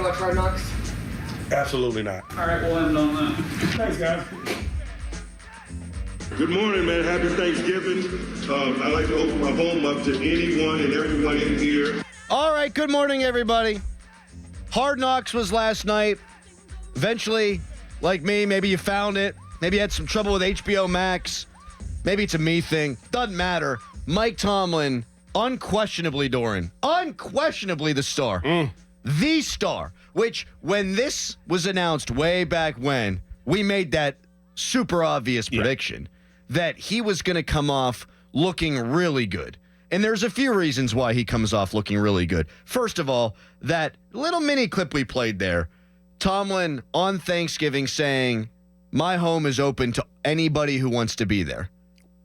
watch Hard Knocks? Absolutely not. All right, we'll end on that. Thanks, guys. Good morning, man. Happy Thanksgiving. I'd like to open my home up to anyone and everyone in here. All right, good morning, everybody. Hard Knocks was last night. Eventually, like me, maybe you found it. Maybe you had some trouble with HBO Max. Maybe it's a me thing. Doesn't matter. Mike Tomlin, unquestionably, Dorin, unquestionably the star. The star, which when this was announced way back when, we made that super obvious prediction that he was going to come off looking really good. And there's a few reasons why he comes off looking really good. First of all, that little mini clip we played there, Tomlin on Thanksgiving saying, my home is open to anybody who wants to be there.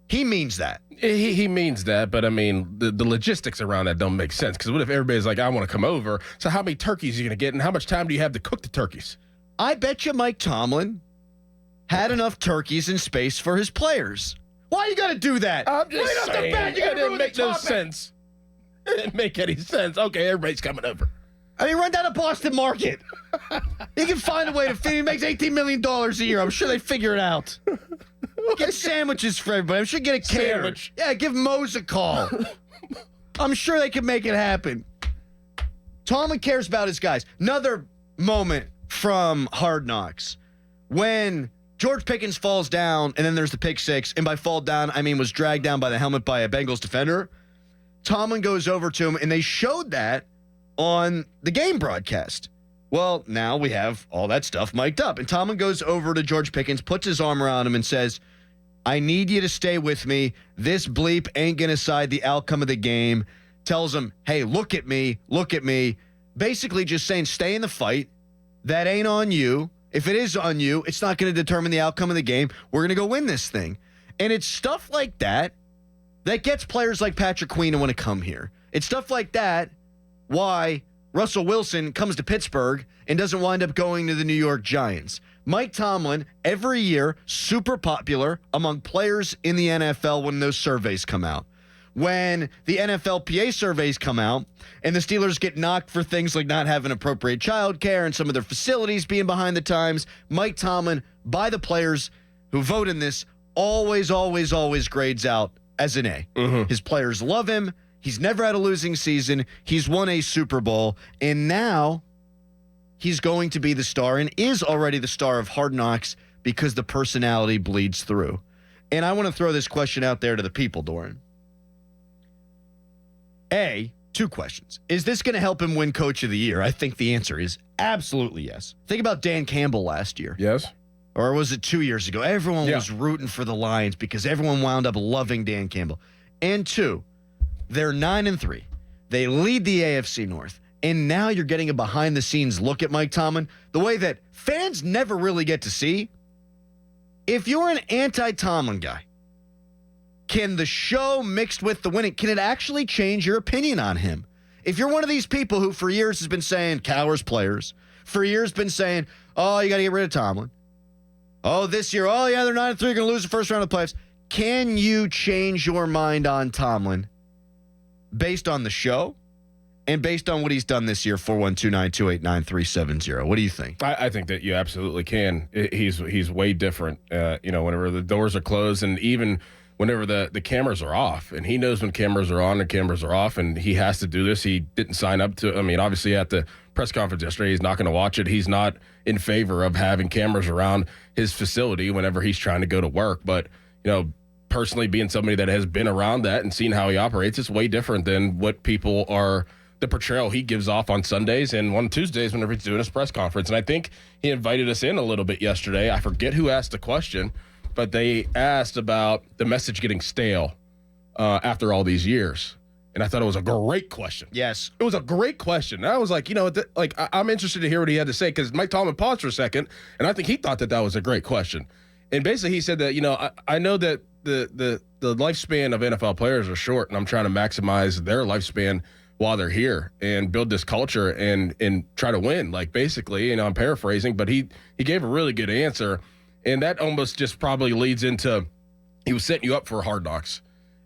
He means that. He means that, but I mean, the logistics around that don't make sense. Because what if everybody's like, I want to come over? So how many turkeys are you going to get, and how much time do you have to cook the turkeys? I bet you Mike Tomlin had enough turkeys and space for his players. Why you got to do that? I'm just right saying. off the bat, you got to didn't make no sense. It didn't make any sense. Okay, everybody's coming over. I mean, run down to Boston Market. You can find a way to feed. He makes $18 million a year. I'm sure they figure it out. Get sandwiches for everybody. I'm sure get a caterer. Sandwich. Yeah, give Mose a call. I'm sure they can make it happen. Tomlin cares about his guys. Another moment from Hard Knocks when George Pickens falls down, and then there's the pick six, and by fall down, I mean was dragged down by the helmet by a Bengals defender. Tomlin goes over to him, and they showed that on the game broadcast. Well, now we have all that stuff mic'd up, and Tomlin goes over to George Pickens, puts his arm around him, and says, I need you to stay with me. This bleep ain't going to decide the outcome of the game. Tells him, hey, look at me. Basically just saying, stay in the fight. That ain't on you. If it is on you, it's not going to determine the outcome of the game. We're going to go win this thing. And it's stuff like that that gets players like Patrick Queen to want to come here. It's stuff like that why Russell Wilson comes to Pittsburgh and doesn't wind up going to the New York Giants. Mike Tomlin, every year, super popular among players in the NFL when those surveys come out. When the NFLPA surveys come out and the Steelers get knocked for things like not having appropriate child care and some of their facilities being behind the times, Mike Tomlin, by the players who vote in this, always grades out as an A. His players love him. He's never had a losing season. He's won a Super Bowl. And now he's going to be the star and is already the star of Hard Knocks because the personality bleeds through. And I want to throw this question out there to the people, Dorin. A, two questions. Is this going to help him win Coach of the Year? I think the answer is absolutely yes. Think about Dan Campbell last year. Yes. Or was it 2 years ago? Everyone was rooting for the Lions because everyone wound up loving Dan Campbell. And two, they're 9-3. They lead the AFC North. And now you're getting a behind-the-scenes look at Mike Tomlin, the way that fans never really get to see. If you're an anti-Tomlin guy, can the show mixed with the winning, can it actually change your opinion on him? If you're one of these people who for years has been saying cowers players, for years been saying, oh, you got to get rid of Tomlin. Oh, this year, oh, yeah, they're 9-3, going to lose the first round of the playoffs. Can you change your mind on Tomlin based on the show and based on what he's done this year? 412-928-9370. What do you think? I think that you absolutely can. He's way different, whenever the doors are closed and even whenever the cameras are off. And he knows when cameras are on and cameras are off, and he has to do this. He didn't sign up to, obviously at the press conference yesterday, he's not going to watch it. He's not in favor of having cameras around his facility whenever he's trying to go to work. But, personally being somebody that has been around that and seen how he operates, it's way different than what people are, the portrayal he gives off on Sundays and on Tuesdays whenever he's doing his press conference. And I think he invited us in a little bit yesterday. I forget who asked the question, but they asked about the message getting stale after all these years. And I thought it was a great question. Yes. It was a great question. And I was like, I'm interested to hear what he had to say because Mike Tomlin paused for a second, and I think he thought that was a great question. And basically he said that, I know that the lifespan of NFL players are short, and I'm trying to maximize their lifespan while they're here and build this culture and try to win. Like, basically, I'm paraphrasing, but he gave a really good answer. And that almost just probably leads into he was setting you up for Hard Knocks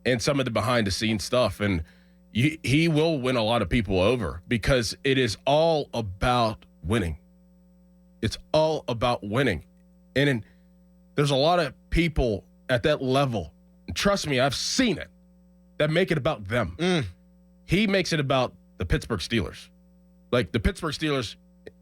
and some of the behind-the-scenes stuff. And he will win a lot of people over because it is all about winning. It's all about winning. And there's a lot of people at that level, and trust me, I've seen it, that make it about them. He makes it about the Pittsburgh Steelers. Like, the Pittsburgh Steelers,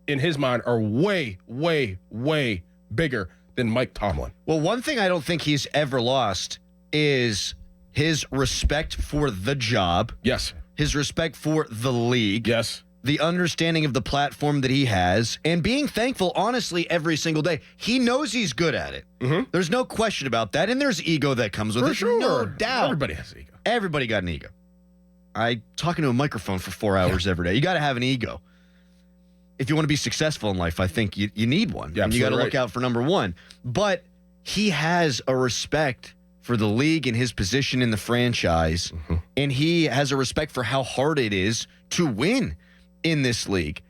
in his mind, are way, way, way bigger than Mike Tomlin. Well, one thing I don't think he's ever lost is his respect for the job. Yes. His respect for the league. Yes. The understanding of the platform that he has, and being thankful, honestly, every single day. He knows he's good at it. There's no question about that, and there's ego that comes with For it. sure. No doubt. Everybody has ego. Everybody got an ego. Talking to a microphone for 4 hours every day. You got to have an ego. If you want to be successful in life, I think you need one. Yeah, and you got to right. look out for number one. But he has a respect for the league and his position in the franchise, and he has a respect for how hard it is to win in this league.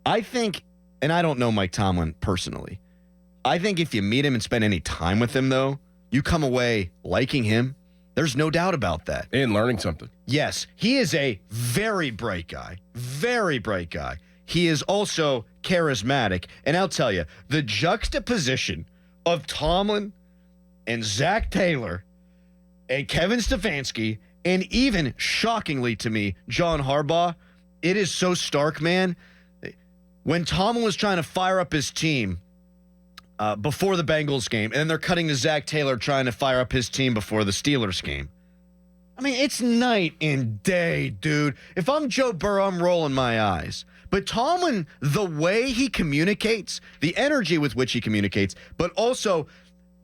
I think, and I don't know Mike Tomlin personally, I think if you meet him and spend any time with him, though, you come away liking him. There's no doubt about that. And learning something. Yes, he is a very bright guy. Very bright guy. He is also charismatic. And I'll tell you, the juxtaposition of Tomlin and Zach Taylor and Kevin Stefanski, and even, shockingly to me, John Harbaugh, it is so stark, man. When Tomlin was trying to fire up his team before the Bengals game, and then they're cutting to Zach Taylor trying to fire up his team before the Steelers game. I mean, it's night and day, dude. If I'm Joe Burrow, I'm rolling my eyes. But Tomlin, the way he communicates, the energy with which he communicates, but also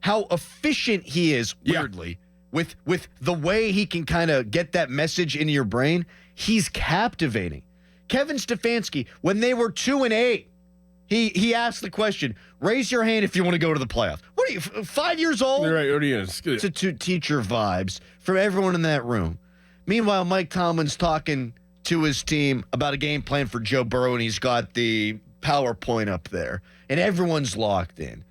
how efficient he is, weirdly, with the way he can kind of get that message into your brain, he's captivating. Kevin Stefanski, when they were 2-8, he asked the question, raise your hand if you want to go to the playoffs. What are you, 5 years old? Right, what are you? To teacher vibes from everyone in that room. Meanwhile, Mike Tomlin's talking to his team about a game plan for Joe Burrow, and he's got the PowerPoint up there, and everyone's locked in.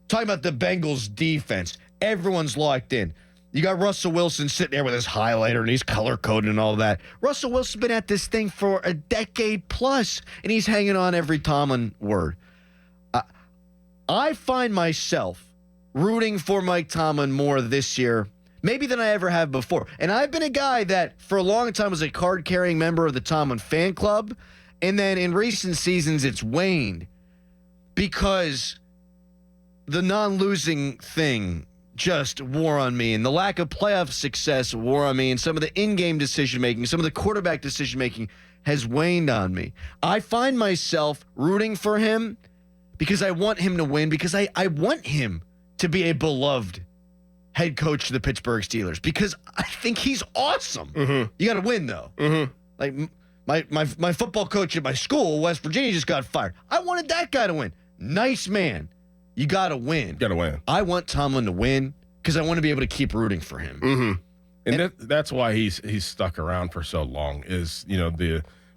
Talking about the Bengals defense, everyone's locked in. You got Russell Wilson sitting there with his highlighter, and he's color-coded and all that. Russell Wilson's been at this thing for a decade plus, and he's hanging on every Tomlin word. I find myself rooting for Mike Tomlin more this year, maybe than I ever have before. And I've been a guy that for a long time was a card-carrying member of the Tomlin fan club, and then in recent seasons it's waned because the non-losing thing just wore on me, and the lack of playoff success wore on me, and some of the in-game decision-making, some of the quarterback decision-making has waned on me. I find myself rooting for him because I want him to win, because I want him to be a beloved head coach of the Pittsburgh Steelers, because I think he's awesome. You got to win, though. Like my football coach at my school, West Virginia, just got fired. I wanted that guy to win. Nice man. You got to win. Got to win. I want Tomlin to win because I want to be able to keep rooting for him. And that's why he's stuck around for so long, is, you know,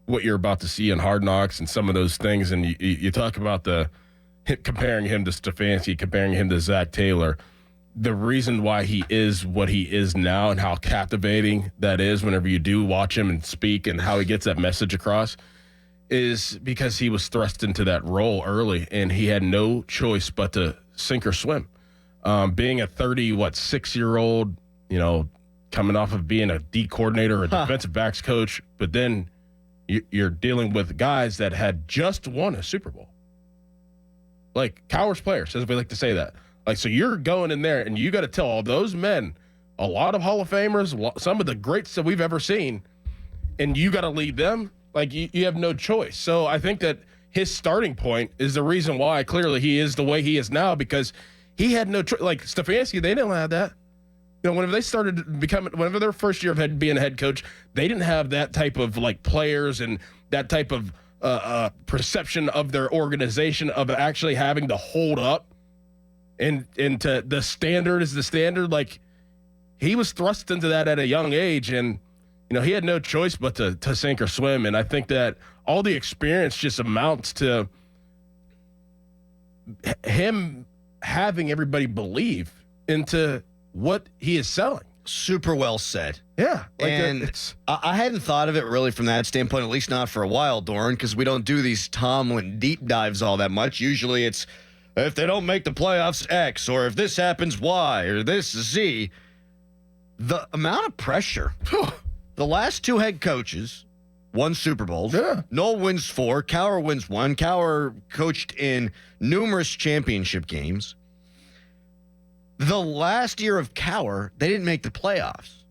what you're about to see in Hard Knocks and some of those things. And you talk about comparing him to Stefanski, comparing him to Zach Taylor. The reason why he is what he is now and how captivating that is whenever you do watch him and speak and how he gets that message across is because he was thrust into that role early, and he had no choice but to sink or swim. Being a 6-year-old, you know, coming off of being a D coordinator, a defensive backs coach, but then you're dealing with guys that had just won a Super Bowl. Like Cowers players, as we like to say that. Like, so you're going in there and you got to tell all those men, a lot of Hall of Famers, some of the greats that we've ever seen, and you got to lead them. Like, you have no choice. So I think that his starting point is the reason why clearly he is the way he is now, because he had no choice. Like Stefanski, they didn't have that. You know, whenever they started whenever their first year of being a head coach, they didn't have that type of like players and that type of perception of their organization of actually having to hold up and to the standard is the standard. Like, he was thrust into that at a young age, and you know, he had no choice but to sink or swim. And I think that all the experience just amounts to him having everybody believe into what he is selling. Super well said. Yeah. And it's I hadn't thought of it really from that standpoint, at least not for a while, Doran, because we don't do these Tomlin deep dives all that much. Usually it's if they don't make the playoffs, X, or if this happens, Y, or this, Z. The amount of pressure. The last two head coaches won Super Bowls. Yeah. Noel wins 4. Cowher wins 1. Cowher coached in numerous championship games. The last year of Cowher, they didn't make the playoffs,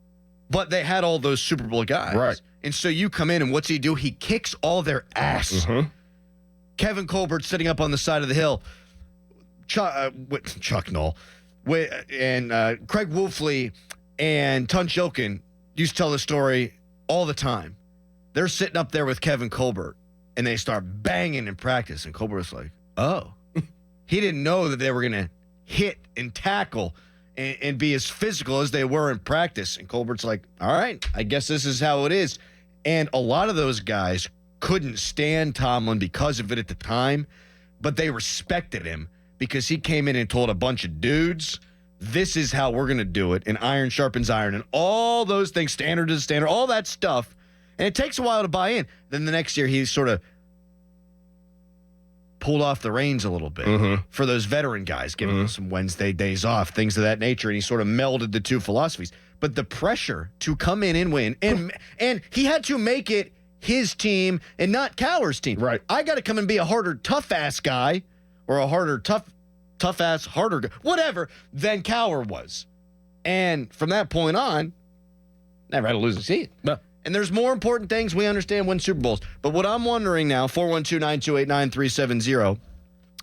but they had all those Super Bowl guys. Right. And so you come in, and what's he do? He kicks all their ass. Mhm. Kevin Colbert sitting up on the side of the hill. Chuck Noll and Craig Wolfley and Tunch Ilkin used to tell the story all the time. They're sitting up there with Kevin Colbert, and they start banging in practice. And Colbert's like, oh. He didn't know that they were going to hit and tackle and be as physical as they were in practice. And Colbert's like, all right, I guess this is how it is. And a lot of those guys couldn't stand Tomlin because of it at the time, but they respected him because he came in and told a bunch of dudes, this is how we're going to do it. And iron sharpens iron and all those things, standard is standard, all that stuff. And it takes a while to buy in. Then the next year, he sort of pulled off the reins a little bit for those veteran guys, giving them some Wednesday days off, things of that nature. And he sort of melded the two philosophies. But the pressure to come in and win, and he had to make it his team and not Cowher's team. Right. I got to come and be a harder, tough-ass guy or a harder, tough-ass, harder guy, whatever, than Cowher was. And from that point on, never had a losing season. No. And there's more important things we understand win Super Bowls. But what I'm wondering now, 412-928-9370,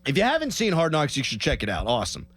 if you haven't seen Hard Knocks, you should check it out. Awesome.